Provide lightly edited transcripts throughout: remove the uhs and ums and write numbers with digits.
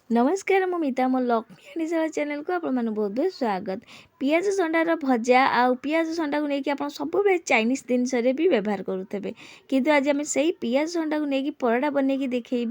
नमस्कार मु मिता मो लक्ष्मी हांडीशाला चैनल को आपण बहुत बहुत स्वागत। पियाज संडार भजा आउ पियाज संडा को लेकिन आप सब चाइनीज जिनस भी व्यवहार करुथे किंतु आज आम से पियाज संडा को लेकिन परोटा बनई देखी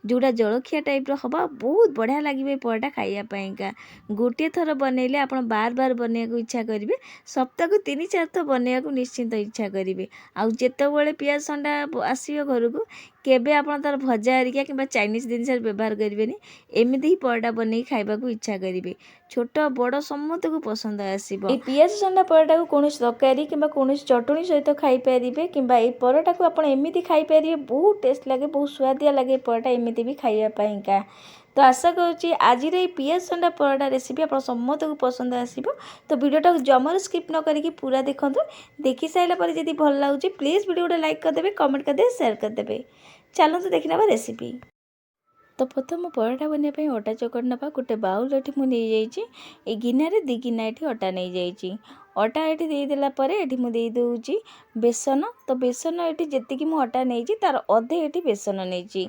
जोड़ा जलखिया टाइप हम बहुत बढ़िया लगे परोटा खाइापा गोटे थर बनइले आप बार बार बनवाक इच्छा करेंगे सप्ताह को 3-4 थर बनवाक निश्चिंत इच्छा करेंगे आउ जिते पियाज संडा आसो घर को केबे आपण तार भजा हरिका कि चाइनीज जिनस व्यवहार करेंगे एमती ही परोटा बनई खाइबा इच्छा करेंगे छोट बड़ समस्त को पसंद आसो। पियाज संडा परोटा को कौन तरकारी कि कौन चटणी सहित खाईपारे कि परोटा को आप एमती खाईपारे बहुत टेस्ट लगे बहुत स्वादिया लगे परोटा एमती भी खाइबापा। तो आशा करुँची आज पियाज संडा परोटा रेसिपी आप समस्त को पसंद आसो। तो वीडियोटा जमार स्किप न करके पूरा देखो देखी सारापर जब भल लगे प्लीज वीडियो लाइक करदे कमेंट करदे शेयर करदे। चलते देखना रेसिपी। तो प्रथम परोटा बनवाई अटा चकड़ नवा गोटे बाउल ये मुझे गिनारे 2 गिना ये अटा नहीं जाइए अटा ये देदेला मुझे दूसरी बेसन। तो बेसन ये जी मु अटा नहीं तार अधे ये बेसन नहीं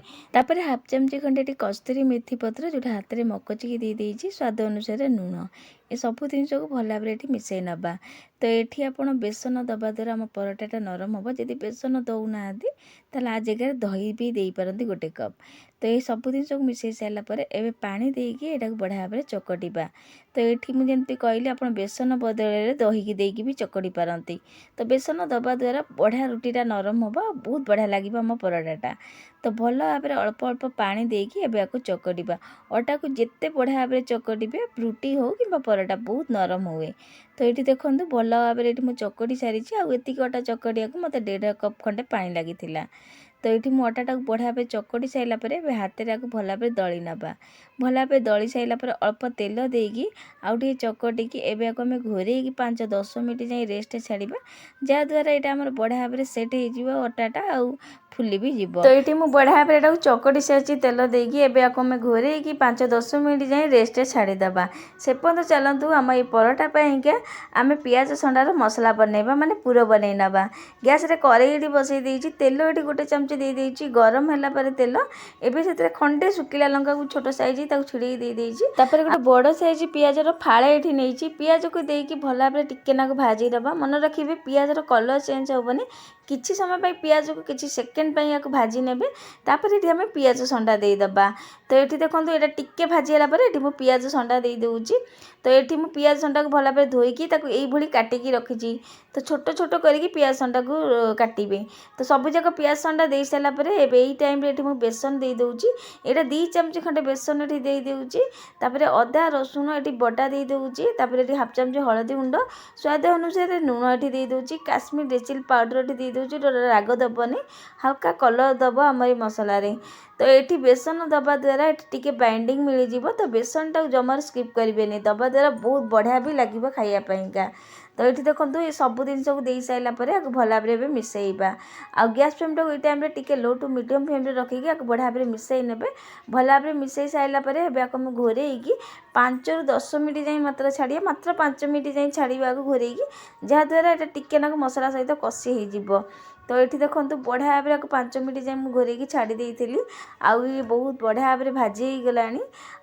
हाफ चमची खंडे कस्तूरी मेथी पत्र जोटा हाथ में मकचिकी देदेजी स्वाद अनुसार लुण ये सब जिनस को भल भाव में मिसई नवा। तो ये आप बेसन दबा द्वारा आम परोटा नरम हम जब बेसन दौना ताल आ जगह दही भी दे पारती गोटे कप। तो ये सब जिन को मिसई सारापर एवं पानी देकी यहाँ बढ़िया भाव में चकटा। तो ये मुझे कहली आप बेसन बदल दही की देकी भी चकड़ी पारती। तो बेसन दबा द्वारा बढ़िया रुटीटा नरम हम बहुत बढ़िया लगे आम परोटाटा। तो भल भाव में अल्प अल्प पानी देकी एवं आपको चकटा अटा को जिते बढ़िया भाव में चकटे रुटी हो कि परोटा बहुत नरम हुए। तो ये देखो भल भाव में चकटी सारी आती अटा चकटिया को मत 1.5 कप खंडे पानी लगी। तो ये मु अटाटा को बढ़िया भाव चकटी सारापर हाथ में भल भाव में दली नवा भल भाव में दली सारापर अल्प तेल देकी आउ चकटिकी एवं आम घोरे 5-10 मिनट जाए रेस्ट छाड़ा जहाद्वारा यहाँ आम बढ़िया भाव में सेट हो अटाटा आउ फुली भी जीव। तो ये मुझे बढ़िया भाव में चकटी सारी तेल देकी एवं आम घोरे 5-10 मिनट जाए रेस्ट छाड़ीदे से पर्यटन चलतु आम ये परोटा पाइंका आम पियाज संडार मसला बनइबा माने पूरा बनई नवा। गैस रे कड़ाई बसई देती तेल ये गोटे चमच दे देती गरम है तेल एवं से खंडे सुखिला लंका को छोट साइज छिड़ी दे देती गोटे बड़ साइज पियाज फाड़े ये नहीं पियाज को देकी भल भाव में टिके नाक भाजी दबा मन रखिए पियाजर कलर चेंज हेनी किछि समय पियाज को किछि सेकेंड या भाजी ने ये आम पियाज संडा देदेबा। तो ये देखो ये टिके भाजी ये पियाज संडा दे दूँगी। तो ये मुझे पियाज संडा को भल भाव में धोईकी यही काटिकी रखी। तो छोट छोट करके पियाज संडा को काटे। तो सबूक पियाज संडा दे सारापर यही टाइम ये मुझे बेसन दे दूँगी यहाँ 2 चमच खंडे बेसन ये दे दूँगी अदा रसुण ये बटा दे दूँगी ये हाफ चमच हलदी गुंड स्वाद अनुसार लुण ये दे दूँगी काश्मीर रेड पाउडर ये दे दूँगी राग दबनी हल्का कलर दब आम मसला। तो ये बेसन दबा द्वारा टी बाइंडिंग मिल जाव। तो बेसन टाक जमार स्किप करेंगे दबा द्वारा बहुत बढ़िया भी लगे खाइापा। तो ये देखो ये सब जिन को दे सारापर भल भाव में मिसईबा आ गैस फ्लेम टाक टाइम टिके लो टू मीडियम फ्लेम रखिकी बढ़िया भाव में मिसई ने भल भाव में मिसई सारापर आम घोरे 5-10 मिनट जाए मात्र छाड़िए मात्र 5 मिनट जाए छाड़ा घोरे जहाद्वारा यहाँ टिके नाक मसला सहित कषि हो। तो ये देखो बढ़िया भाव में 5 मिनट जाए मुझे घोरे छाड़ी देती आउ ये बहुत बढ़िया भाव में भाजी गला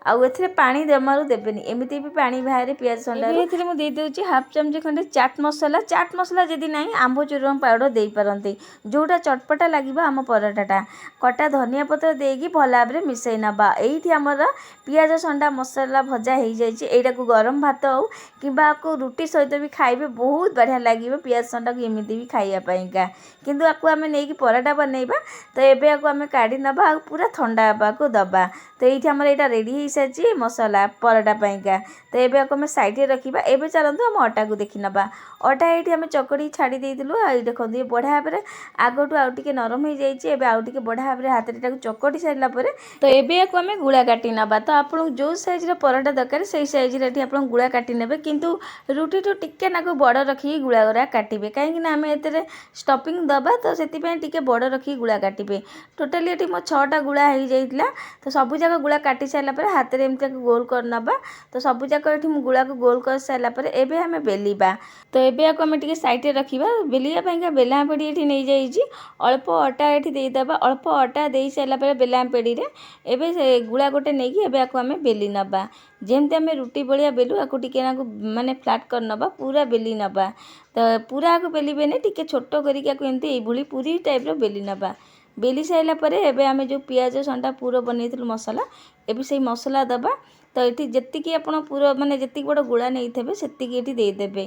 आउ पानी जमारू देवेनि एमती भी पानी बाहर पियाज संडा ये मुझे देदी हाफ चमच खंडे चाट मसला जदि ना आंब चूरम पाउडर दे पारती जोटा चटपटा लगे आम परोटाटा कटा धनिया पत्र देकी भल भाव में मिसई नवा। ये आमर पियाज संडा मसला भजा हो जाइए को गरम भात हो कि रुटी सहित भी खाइबे बहुत बढ़िया लगे पियाज संडा को एमती भी खाइापा किंतु आपको आम नहीं परोटा बनइबा। तो ये आम काढ़ी नवा पूरा ठंडा हाँको दबा। तो ये आम यहाँ रेडी हो सारी मसला परोटा पाइंका। तो ये आम साइड रखा एवं चलतु आम अटा को देखी नवा अटा ये आम चकड़ी छाड़ी देलु देखो ये बढ़िया भाव में आगठू आउ टे नरम हो जाए आउ टे बढ़िया भाव में हाथ में चकटी सारापर तो ये आम गुड़ा काटी नवा। तो आप जो साइज परोटा दरकार से साइज आप गुड़ा काटी ने किंतु रुटी टू टिके नाक बड़ रखिकी गुड़ा गुड़ा काटे कहीं आम ए स्टफिंग दबा ନେବା ତ ସେଥିପାଇଁ ଟିକେ ବଡ଼ ରଖିକି ଗୁଳା କାଟିବେ। ଟୋଟାଲି ଏଠି ମୋ 6ଟା ଗୁଳା ହେଇଯାଇଥିଲା। ତ ସବୁଯାକ ଗୁଳା କାଟି ସାରିଲା ପରେ ହାତରେ ଏମିତି ଗୋଲ କରିନେବା। ତ ସବୁଯାକ ଏଠି ମୁଁ ଗୁଳାକୁ ଗୋଲ କରିସାରିଲା ପରେ ଏବେ ଆମେ ବେଲିବା। ତ ଏବେ ଆକୁ ଆମେ ଟିକେ ସାଇଡ଼ରେ ରଖିବା। ବେଲିବା ପାଇଁକା ବେଲା ପେଡ଼ି ଏଠି ନେଇଯାଇଛି। ଅଳ୍ପ ଅଟା ଏଠି ଦେଇଦେବା। ଅଳ୍ପ ଅଟା ଦେଇ ସାରିଲା ପରେ ବେଲା ପେଡ଼ିରେ ଏବେ ସେ ଗୁଳା ଗୋଟେ ନେଇକି ଏବେ ଆକୁ ଆମେ ବେଲି ନେବା। ଯେମିତି ଆମେ ରୁଟି ଭଳିଆ ବେଲୁ ଆକୁ ଟିକେ ନାକୁ ମାନେ ଫ୍ଲାଟ୍ କରିନେବା, ପୁରା ବେଲି ନେବା। ତ ପୁରା ଆକୁ ବେଲିବେନି, ଟିକେ ଛୋଟ କରିକି ଆକୁ ଏମିତି ଏଇଭଳି ପୁରୀ ଟାଇପ୍ର ବେଲି ନେବା। ବେଲି ସାରିଲା ପରେ ଏବେ ଆମେ ଯେଉଁ ପିଆଜ ସଣ୍ଡା ପୁର ବନେଇଥିଲୁ ମସଲା, ଏବେ ସେଇ ମସଲା ଦେବା। ତ ଏଠି ଯେତିକି ଆପଣ ପୁର ମାନେ ଯେତିକି ବଡ଼ ଗୁଳା ନେଇଥିବେ ସେତିକି ଏଠି ଦେଇଦେବେ।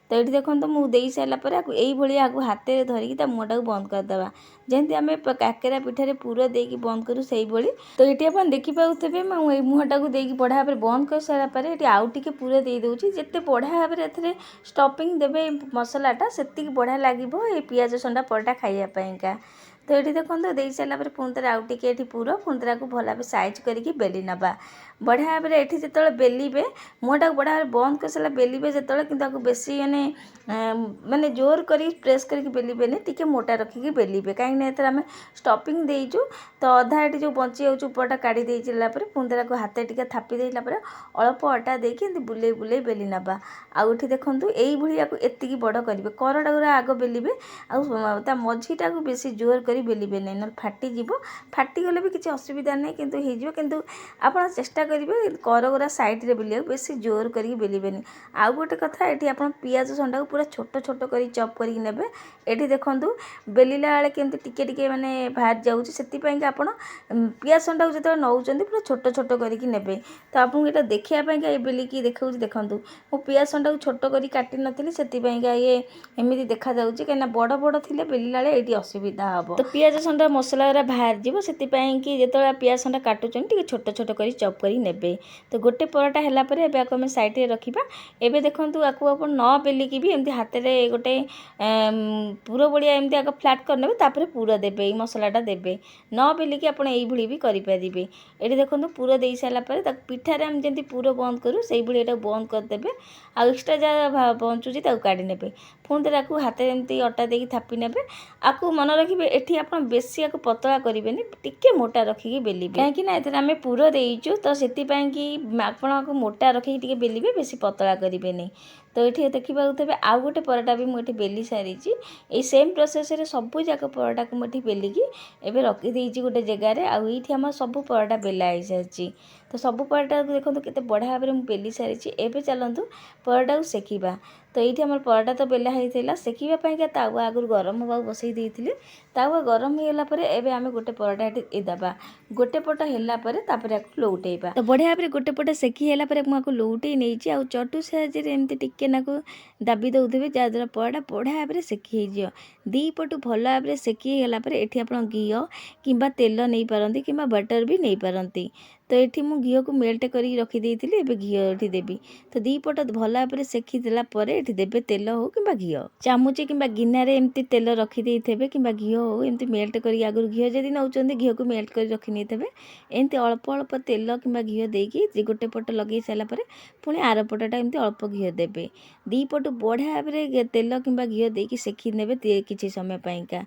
ତ ଏଠି ଦେଖନ୍ତୁ ମୁଁ ଦେଇ ସାରିଲା ପରେ ଆକୁ ଏଇଭଳି ଆକୁ ହାତରେ ଧରିକି ତା ମୁହଁଟାକୁ ବନ୍ଦ କରିଦେବା। ଯେମିତି ଆମେ କାକେରା ପିଠାରେ ପୁର ଦେଇକି ବନ୍ଦ କରୁ ସେଇଭଳି। ତ ଏଠି ଆପଣ ଦେଖିପାରୁଥିବେ ମୁଁ ଏଇ ମୁହଁଟାକୁ ଦେଇକି ବଢ଼ିଆ ଭାବରେ ବନ୍ଦ କରିସାରିଲା ପରେ ଏଠି ଆଉ ଟିକେ ପୁର ଦେଇଦେଉଛି। ଯେତେ ବଢ଼ିଆ ଭାବରେ ଏଥିରେ ଷ୍ଟଫିଂ ଦେବେ ଏଇ ମସଲାଟା ସେତିକି ବଢ଼ିଆ ଲାଗିବ ଏଇ ପିଆଜ ସଣ୍ଡା ପରଟା ଖାଇବା ପାଇଁକା। ତ ଏଠି ଦେଖନ୍ତୁ ଦେଇ ସାରିଲା ପରେ ପୁଣି ଥରେ ଆଉ ଟିକେ ଏଠି ପୁର ପୁଣି ଥରେ ଆକୁ ଭଲ ଭାବରେ ସାଇଜ୍ କରିକି ବେଲି ନେବା। ବଢ଼ିଆ ଭାବରେ ଏଠି ଯେତେବେଳେ ବେଲିବେ ମୁହଁଟାକୁ ବଢ଼ିଆ ଭାବରେ ବନ୍ଦ କରିସାରିଲା ବେଲିବେ ଯେତେବେଳେ, କିନ୍ତୁ ତାକୁ ବେଶୀ ମାନେ ଜୋର କରିକି ପ୍ରେସ୍ କରିକି ବେଲିବେନି, ଟିକେ ମୋଟା ରଖିକି ବେଲିବେ। କାହିଁକିନା ଏଥିରେ ଆମେ ଷ୍ଟଫିଂ ଦେଇଛୁ। ତ ଅଧା ଏଠି ଯେଉଁ ବଞ୍ଚି ଯାଉଛି ଉପରଟା କାଢ଼ି ଦେଇ ସାରିଲା ପରେ ପୁଣି ଥରେ ଆକୁ ହାତରେ ଟିକେ ଥାପି ଦେଇଲା ପରେ ଅଳ୍ପ ଅଟା ଦେଇକି ଏମିତି ବୁଲେଇ ବୁଲେଇ ବେଲି ନେବା। ଆଉ ଏଠି ଦେଖନ୍ତୁ ଏଇଭଳି ଆକୁ ଏତିକି ବଡ଼ କରିବେ। କରଟା ଆଗ ବେଲିବେ, ଆଉ ତା ମଝିଟାକୁ ବେଶୀ ଜୋର କରି ବେଲିବେ ନାହିଁ, ନହେଲେ ଫାଟିଯିବ। ଫାଟିଗଲେ ବି କିଛି ଅସୁବିଧା ନାହିଁ, କିନ୍ତୁ ହେଇଯିବ। କିନ୍ତୁ ଆପଣ ଚେଷ୍ଟା କରିବେ କରଗୁରା ସାଇଡ଼ରେ ବେଲିବାକୁ, ବେଶୀ ଜୋର କରିକି ବେଲିବେନି। ଆଉ ଗୋଟେ କଥା, ଏଠି ଆପଣ ପିଆଜ ସଣ୍ଡାକୁ ପୁରା ଛୋଟ ଛୋଟ କରି ଚପ୍ କରିକି ନେବେ। ଏଠି ଦେଖନ୍ତୁ ବେଲିଲା ବେଳେ କେମିତି ଟିକେ ଟିକେ ମାନେ ବାହାରି ଯାଉଛି, ସେଥିପାଇଁକି ଆପଣ ପିଆଜ ସଣ୍ଡାକୁ ଯେତେବେଳେ ନେଉଛନ୍ତି ପୁରା ଛୋଟ ଛୋଟ କରିକି ନେବେ। ତ ଆପଣଙ୍କୁ ଏଇଟା ଦେଖିବା ପାଇଁକା ଏ ବେଲିକି ଦେଖାଉଛି ଦେଖନ୍ତୁ। ମୁଁ ପିଆଜ ସଣ୍ଡାକୁ ଛୋଟ କରି କାଟି ନଥିଲି, ସେଥିପାଇଁକା ଇଏ ଏମିତି ଦେଖାଯାଉଛି। କାହିଁକିନା ବଡ଼ ବଡ଼ ଥିଲେ ବେଲିଲା ବେଳେ ଏଇଠି ଅସୁବିଧା ହେବ। ତ ପିଆଜ ସଣ୍ଡା ମସଲା ଗୁରା ବାହାରିଯିବ, ସେଥିପାଇଁକି ଯେତେବେଳେ ପିଆଜ ସଣ୍ଡା କାଟୁଛନ୍ତି ଟିକେ ଛୋଟ ଛୋଟ କରି ଚପ୍ କରି ନେବେ। ତ ଗୋଟେ ପରଟା ହେଲା ପରେ ଏବେ ଆକୁ ଆମେ ସାଇଡ଼ରେ ରଖିବା। ଏବେ ଦେଖନ୍ତୁ ଆକୁ ଆପଣ ନ ବେଲିକି ବି ଏମିତି ହାତରେ ଗୋଟେ ପୁର ଭଳିଆ ଏମିତି ଆଗ ଫ୍ଲାଟ୍ କରିନେବେ, ତାପରେ ପୁର ଦେବେ, ଏଇ ମସଲାଟା ଦେବେ। ନ ବେଲିକି ଆପଣ ଏଇଭଳି ବି କରିପାରିବେ। ଏଠି ଦେଖନ୍ତୁ ପୁର ଦେଇ ସାରିଲା ପରେ ତାକୁ ପିଠାରେ ଆମେ ଯେମିତି ପୁର ବନ୍ଦ କରୁ ସେଇଭଳି ଏଟାକୁ ବନ୍ଦ କରିଦେବେ। ଆଉ ଏକ୍ସଟ୍ରା ଯାହା ବଞ୍ଚୁଛି ତାକୁ କାଢ଼ି ନେବେ। ପୁଣି ଥରେ ଆକୁ ହାତରେ ଏମିତି ଅଟା ଦେଇକି ଥାପି ନେବେ। ଆକୁ ମନେ ରଖିବେ ଏଠି ଆପଣ ବେଶୀ ଆକୁ ପତଳା କରିବେନି, ଟିକେ ମୋଟା ରଖିକି ବେଲିବେ। କାହିଁକିନା ଏଥିରେ ଆମେ ପୁର ଦେଇଛୁ, ତ ସେଥିପାଇଁକି ଆପଣ ଆକୁ ମୋଟା ରଖିକି ଟିକେ ବେଲିବେ, ବେଶୀ ପତଳା କରିବେନି। ତ ଏଠି ଦେଖିପାରୁଥିବେ ଆଉ ଗୋଟେ ପରଟା ବି ମୁଁ ଏଠି ବେଲି ସାରିଛି। ଏଇ ସେମ୍ ପ୍ରୋସେସ୍ରେ ସବୁ ଯାକ ପରଟାକୁ ମୁଁ ଏଠି ବେଲିକି ଏବେ ରଖିଦେଇଛି ଗୋଟେ ଜାଗାରେ। ଆଉ ଏଇଠି ଆମର ସବୁ ପରଟା ବେଲା ହେଇସାରିଛି। ତ ସବୁ ପରଟାକୁ ଦେଖନ୍ତୁ କେତେ ବଢ଼ିଆ ଭାବରେ ମୁଁ ବେଲି ସାରିଛି। ଏବେ ଚାଲନ୍ତୁ ପରଟାକୁ ସେକିବା। ତ ଏଇଠି ଆମର ପରଟା ତ ବେଲା ହେଇଥିଲା, ସେକିବା ପାଇଁକା ତାୱା ଆଗରୁ ଗରମ ହେବାକୁ ବସେଇ ଦେଇଥିଲି। ତାୱା ଗରମ ହେଇଗଲା ପରେ ଏବେ ଆମେ ଗୋଟେ ପରଟା ଏଠି ଦେବା। ଗୋଟେ ପଟ ହେଲା ପରେ ତାପରେ ଆକୁ ଲଉଟେଇବା। ତ ବଢ଼ିଆ ଭାବରେ ଗୋଟେ ପଟ ସେକି ହେଲା ପରେ ମୁଁ ଆକୁ ଲଉଟେଇ ନେଇଛି। ଆଉ ଚଟୁ ସାହାଯ୍ୟରେ ଏମିତି ଟିକେ ନାକୁ ଦାବି ଦେଉଥିବେ, ଯାହାଦ୍ୱାରା ପରଟା ବଢ଼ିଆ ଭାବରେ ସେକି ହେଇଯିବ। ଦୁଇ ପଟୁ ଭଲ ଭାବରେ ସେକି ହେଇଗଲା ପରେ ଏଠି ଆପଣ ଘିଅ କିମ୍ବା ତେଲ ନେଇପାରନ୍ତି, କିମ୍ବା ବଟର ବି ନେଇପାରନ୍ତି। ତ ଏଠି ମୁଁ ଘିଅକୁ ମେଲ୍ଟ କରିକି ରଖିଦେଇଥିଲି, ଏବେ ଘିଅ ଏଠି ଦେବି। ତ ଦୁଇ ପଟ ଭଲ ଭାବରେ ସେକି ଦେଲା ପରେ ଏଠି ଦେବେ ତେଲ ହେଉ କିମ୍ବା ଘିଅ। ଚାମୁଚି କିମ୍ବା ଗିନାରେ ଏମିତି ତେଲ ରଖିଦେଇଥିବେ, କିମ୍ବା ଘିଅ ହେଉ ଏମିତି ମେଲ୍ଟ କରିକି, ଆଗରୁ ଘିଅ ଯଦି ନେଉଛନ୍ତି ଘିଅକୁ ମେଲ୍ଟ କରି ରଖିନେଇଥିବେ। ଏମିତି ଅଳ୍ପ ଅଳ୍ପ ତେଲ କିମ୍ବା ଘିଅ ଦେଇକି ଗୋଟେ ପଟ ଲଗେଇ ସାରିଲା ପରେ ପୁଣି ଆର ପଟଟା ଏମିତି ଅଳ୍ପ ଘିଅ ଦେବେ। ଦୁଇ ପଟୁ ବଢ଼ିଆ ଭାବରେ ତେଲ କିମ୍ବା ଘିଅ ଦେଇକି ସେକି ନେବେ କିଛି ସମୟ ପାଇଁକା।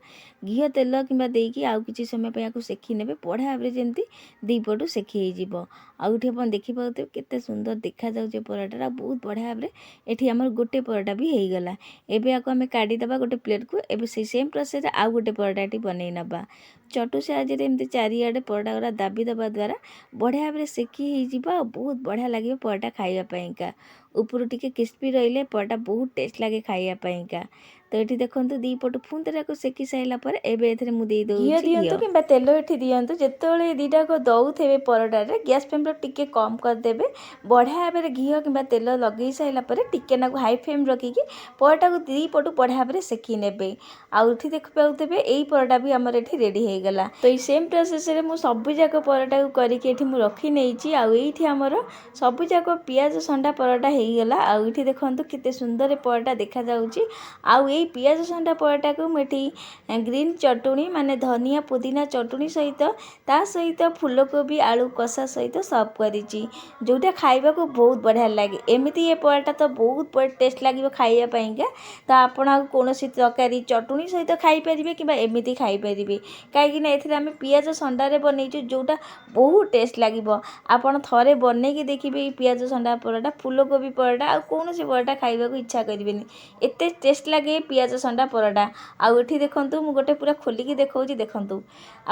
ଘିଅ ତେଲ କିମ୍ବା ଦେଇକି ଆଉ କିଛି ସମୟ ପାଇଁ ଆକୁ ସେକି ନେବେ, ବଢ଼ିଆ ଭାବରେ ଯେମିତି ଦୁଇ ପଟୁ ସେକି ହେଇଯିବ। ଆଉ ଏଠି ଆପଣ ଦେଖିପାରୁଥିବେ କେତେ ସୁନ୍ଦର ଦେଖାଯାଉଛି ପରଟାଟା, ବହୁତ ବଢ଼ିଆ ଭାବରେ ଏଠି ଆମର ଗୋଟେ ପରଟା ବି ହେଇଗଲା। ଏବେ ଆକୁ ଆମେ କାଢ଼ିଦେବା ଗୋଟେ ପ୍ଲେଟ୍କୁ। ଏବେ ସେଇ ସେମ୍ ପ୍ରୋସେସ୍ରେ ଆଉ ଗୋଟେ ପରଟା ଏଠି ବନେଇ ନେବା। ଚଟୁ ସାହାଯ୍ୟରେ ଏମିତି ଚାରିଆଡ଼େ ପରଟା ଗୁଡ଼ା ଦାବି ଦେବା ଦ୍ୱାରା ବଢ଼ିଆ ଭାବରେ ସେକି ହେଇଯିବ, ଆଉ ବହୁତ ବଢ଼ିଆ ଲାଗିବ ପରଟା ଖାଇବା ପାଇଁକା। ଉପରୁ ଟିକେ କ୍ରିସ୍ପି ରହିଲେ ପରଟା ବହୁତ ଟେଷ୍ଟ ଲାଗେ ଖାଇବା ପାଇଁକା। ତ ଏଠି ଦେଖନ୍ତୁ ଦୁଇ ପଟୁ ପୁଣି ଥରେ ଆକୁ ସେକି ସାରିଲା ପରେ ଏବେ ଏଥିରେ ମୁଁ ଦେଇଦେଉଛି ଘିଅ ଦିଅନ୍ତୁ କିମ୍ବା ତେଲ ଏଠି ଦିଅନ୍ତୁ। ଯେତେବେଳେ ଏ ଦୁଇଟାକ ଦେଉଥିବେ ପରଟାରେ ଗ୍ୟାସ୍ ଫ୍ଲେମ୍ଟା ଟିକେ କମ୍ କରିଦେବେ। ବଢ଼ିଆ ଭାବରେ ଘିଅ କିମ୍ବା ତେଲ ଲଗେଇ ସାରିଲା ପରେ ଟିକେ ନାକୁ ହାଇ ଫ୍ଲେମ୍ ରଖିକି ପରଟାକୁ ଦୁଇ ପଟୁ ବଢ଼ିଆ ଭାବରେ ସେକି ନେବେ। ଆଉ ଏଠି ଦେଖିପାରୁଥିବେ ଏଇ ପରଟା ବି ଆମର ଏଠି ରେଡ଼ି ହେଇଗଲା। ହେଇଗଲା। ତ ଏଇ ସେମ୍ ପ୍ରୋସେସରେ ମୁଁ ସବୁଯାକ ପରଟାକୁ କରିକି ଏଠି ମୁଁ ରଖି ନେଇଛି। ଆଉ ଏଇଠି ଆମର ସବୁଯାକ ପିଆଜ ସଣ୍ଡା ପରଟା ହେଇଗଲା। ଆଉ ଏଇଠି ଦେଖନ୍ତୁ କେତେ ସୁନ୍ଦର ପରଟା ଦେଖାଯାଉଛି। ଆଉ ଏଇ ପିଆଜ ସଣ୍ଡା ପରଟାକୁ ମୁଁ ଏଠି ଗ୍ରୀନ୍ ଚଟୁଣି ମାନେ ଧନିଆ ପୁଦିନା ଚଟୁଣି ସହିତ ତା ସହିତ ଫୁଲକୋବି ଆଳୁ କଷା ସହିତ ସର୍ଭ କରିଛି, ଯେଉଁଟା ଖାଇବାକୁ ବହୁତ ବଢ଼ିଆ ଲାଗେ। ଏମିତି ଏ ପରଟା ତ ବହୁତ ଟେଷ୍ଟ ଲାଗିବ ଖାଇବା ପାଇଁକା। ତ ଆପଣ ଆଉ କୌଣସି ତରକାରୀ ଚଟୁଣି ସହିତ ଖାଇପାରିବେ କିମ୍ବା ଏମିତି ଖାଇପାରିବେ, କାହିଁକିନା ଏଥିରେ ଆମେ ପିଆଜ ସଣ୍ଡାରେ ବନେଇଛୁ, ଯେଉଁଟା ବହୁତ ଟେଷ୍ଟ ଲାଗିବ। ଆପଣ ଥରେ ବନେଇକି ଦେଖିବେ ଏଇ ପିଆଜ ସଣ୍ଡା ପରଟା, ଫୁଲକୋବି ପରଟା ଆଉ କୌଣସି ପରଟା ଖାଇବାକୁ ଇଚ୍ଛା କରିବେନି, ଏତେ ଟେଷ୍ଟ ଲାଗେ ପିଆଜ ସଣ୍ଡା ପରଟା। ଆଉ ଏଠି ଦେଖନ୍ତୁ ମୁଁ ଗୋଟେ ପୁରା ଖୋଲିକି ଦେଖାଉଛି, ଦେଖନ୍ତୁ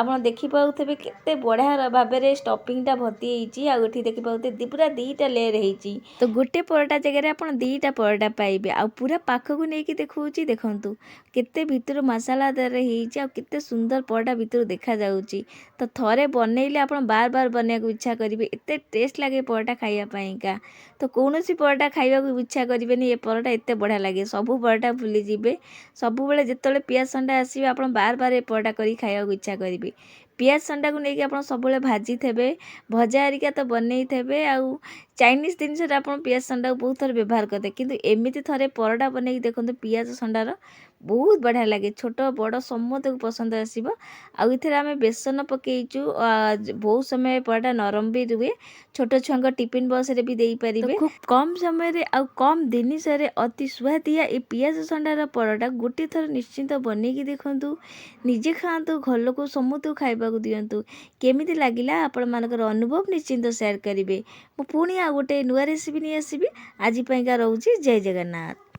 ଆପଣ ଦେଖିପାରୁଥିବେ କେତେ ବଢ଼ିଆ ଭାବରେ ଷ୍ଟଫିଂଟା ଭର୍ତ୍ତି ହେଇଛି। ଆଉ ଏଠି ଦେଖିପାରୁଥିବେ ପୁରା ଦୁଇଟା ଲେୟର ହେଇଛି। ତ ଗୋଟେ ପରଟା ଜାଗାରେ ଆପଣ ଦୁଇଟା ପରଟା ପାଇବେ। ଆଉ ପୁରା ପାଖକୁ ନେଇକି ଦେଖାଉଛି, ଦେଖନ୍ତୁ କେତେ ଭିତରୁ ମସଲାଦାର ହେଇଛି ଆଉ କେତେ ସୁନ୍ଦର ପରଟା ଭିତରୁ ଦେଖାଯାଉଛି। ତ ଥରେ ବନେଇଲେ ଆପଣ ବାର ବାର ବନେଇବାକୁ ଇଚ୍ଛା କରିବେ, ଏତେ ଟେଷ୍ଟ ଲାଗେ ପରଟା ଖାଇବା ପାଇଁକା। ତ କୌଣସି ପରଟା ଖାଇବାକୁ ଇଚ୍ଛା କରିବେନି, ଏ ପରଟା ଏତେ ବଢ଼ିଆ ଲାଗେ। ସବୁ ପରଟା ଭୁଲିଯିବେ। ସବୁବେଳେ ଯେତେବେଳେ ପିଆଜ ସଣ୍ଡା ଆସିବେ ଆପଣ ବାର ବାର ଏ ପରଟା କରିକି ଖାଇବାକୁ ଇଚ୍ଛା କରିବେ। ପିଆଜ ସଣ୍ଡାକୁ ନେଇକି ଆପଣ ସବୁବେଳେ ଭାଜିଥିବେ, ଭଜା ହେରିକା ତ ବନେଇଥିବେ। ଆଉ ଚାଇନିଜ୍ ଜିନିଷରେ ଆପଣ ପିଆଜ ସଣ୍ଡାକୁ ବହୁତ ଥର ବ୍ୟବହାର କରିଥିବେ, କିନ୍ତୁ ଏମିତି ଥରେ ପରଟା ବନେଇକି ଦେଖନ୍ତୁ ପିଆଜ ସଣ୍ଡାର, ବହୁତ ବଢ଼ିଆ ଲାଗେ। ଛୋଟ ବଡ଼ ସମସ୍ତଙ୍କୁ ପସନ୍ଦ ଆସିବ। ଆଉ ଏଥିରେ ଆମେ ବେସନ ପକେଇଛୁ, ବହୁତ ସମୟ ପରଟା ନରମ ବି ରୁହେ। ଛୋଟ ଛୁଆଙ୍କ ଟିଫିନ୍ ବକ୍ସରେ ବି ଦେଇପାରିବେ। ଖୁବ୍ କମ୍ ସମୟରେ ଆଉ କମ୍ ଜିନିଷରେ ଅତି ସୁଆଦିଆ ଏ ପିଆଜ ସଣ୍ଡାର ପରଟା ଗୋଟିଏ ଥର ନିଶ୍ଚିନ୍ତ ବନେଇକି ଦେଖନ୍ତୁ, ନିଜେ ଖାଆନ୍ତୁ, ଘର ଲୋକ ସମସ୍ତଙ୍କୁ ଖାଇବାକୁ ଦିଅନ୍ତୁ। କେମିତି ଲାଗିଲା ଆପଣମାନଙ୍କର ଅନୁଭବ ନିଶ୍ଚିନ୍ତ ସେୟାର କରିବେ। ମୁଁ ପୁଣି ଆଉ ଗୋଟେ ନୂଆ ରେସିପି ନେଇ ଆସିବି। ଆଜି ପାଇଁକା ରହୁଛି, ଜୟ ଜଗନ୍ନାଥ।